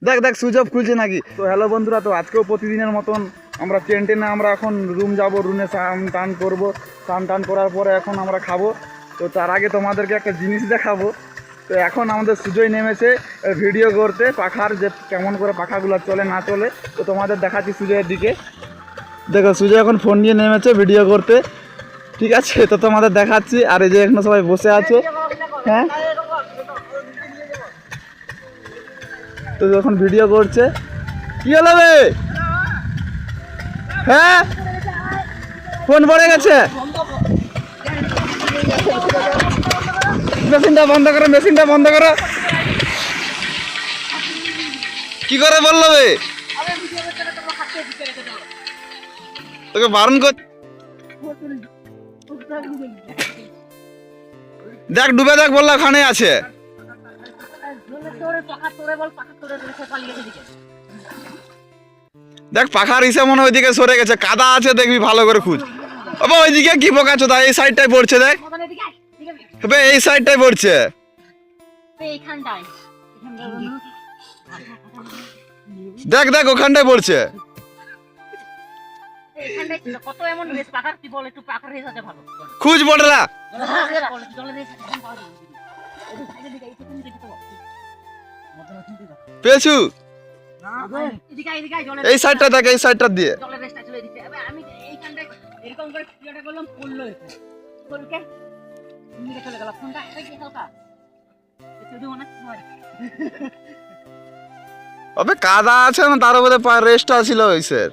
দেখ দেখ switch off খুলছে নাকি। তো হ্যালো বন্ধুরা, তো আজকেও প্রতিদিনের মতন আমরা টেন্টে আমরা এখন রুম যাব, রুমে স্নান টান করবো। স্নান টান করার পরে এখন আমরা খাবো। তো তার আগে তোমাদেরকে একটা জিনিস দেখাবো। তো এখন আমাদের সুজয় নেমেছে ভিডিও করতে পাখার, যে কেমন করে পাখাগুলো চলে না চলে। তো তোমাদের দেখাচ্ছি সুজয়ের দিকে। দেখো সুজয় এখন ফোন নিয়ে নেমেছে ভিডিও করতে, ঠিক আছে। তো তোমাদের দেখাচ্ছি। আর এই যে এখানে সবাই বসে আছে, হ্যাঁ, তো যখন ভিডিও করছে। কি হলো বে? হ্যাঁ, ফোন পড়ে গেছে। মেশিনটা বন্ধ করো, মেশিনটা বন্ধ করো। কি করে বললো বে? তোকে বারণ কর। দেখ ডুবে দেখ, বললো ওখানে আছে। দেখ পাখার হিসেবে মনে ওইদিকে সরে গেছে, কাদা আছে, দেখবি ভালো করে খুঁজ। বাবা ওইদিকে কি বোকা চোদা, এই সাইডটাই পড়ছে। দেখ এই সাইডটাই পড়ছে। দেখ দেখ ওখানটাই পড়ছে। খুঁজ বড়রা। পেয়েছু? এই সাইডটা দেখ, এই সাইডটা দিয়ে। কাদা আছে না, তার উপরে রেস্টটা ছিল ওইসের,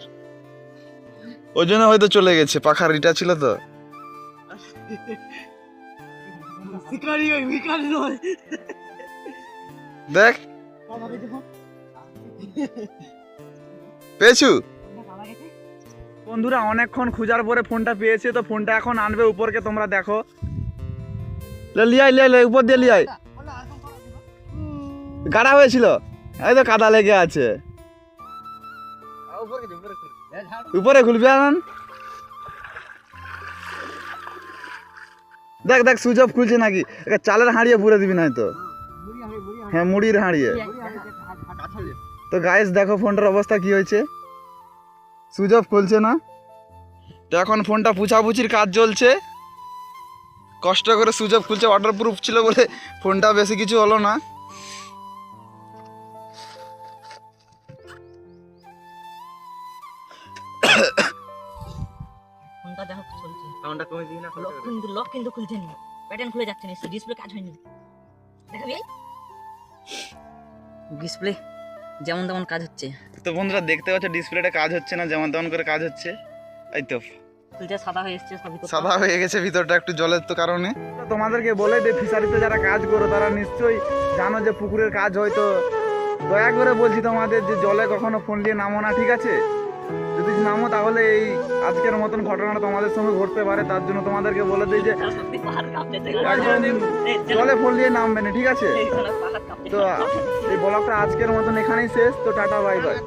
ওই জন্য হয়তো চলে গেছে। পাখার ইটা ছিল তো। দেখ পেয়েছু? বন্ধুরা অনেকক্ষণ খোঁজার পরে ফোনটা পেয়েছে। তো ফোনটা এখন আনবে উপরকে, তোমরা দেখো। লিয়াই লিয়াই উপর দিয়ে লিয়াই। গাড়া হয়েছিল, এই তো কাদা লেগে আছে। উপরে খুলবি আন। দেখ দেখ সুইচ অফ খুলছে নাকি। চালের হাঁড়িয়ে পুরে দিবি না তো। হ্যাঁ মুড়ির হাঁড়িয়ে। তো গাইস দেখো ফোনটার অবস্থা কি হয়েছে, সুইচ অফ খুলছে না। তো এখন ফোনটা পুছাপুছির কাজ চলছে, কষ্ট করে সুইচ অফ খুলছে। ওয়াটার প্রুফ ছিল বলে ফোনটা বেশি কিছু হলো না। ফোনটা দেখো চলছে, সাউন্ডটা কমে দিই না। লক কিন্তু খুলছে না, প্যাটার্ন খুলে যাচ্ছে না, ডিসপ্লে কাজ হয়নি। দেখাবি ডিসপ্লে যেমন তেমন কাজ হচ্ছে। তো বন্ধুরা দেখতে পাচ্ছ ডিসপ্লেটা কাজ হচ্ছে না, যেমন তেমন করে কাজ হচ্ছে। এই তো খুলতে সাদা হয়ে এসেছে, সাদা হয়ে গেছে ভিতরটা একটু জলের তো কারণে। তোমাদেরকে বলে যে ফিশারিতে যারা কাজ করো তারা নিশ্চয়ই জানো যে পুকুরের কাজ হয়। তো দয়া করে বলছি তোমাদের যে জলে কখনো ফোন দিয়ে নামো না, ঠিক আছে। যদি নামো তাহলে এই আজকের মতন ঘটনাটা তোমাদের সঙ্গে ঘটতে পারে। তার জন্য তোমাদেরকে বলে দিই যে জলে ফোন দিয়ে নামবে না, ঠিক আছে। তো এই ব্লগটা আজকের মতন এখানেই শেষ। তো টাটা বাই বাই।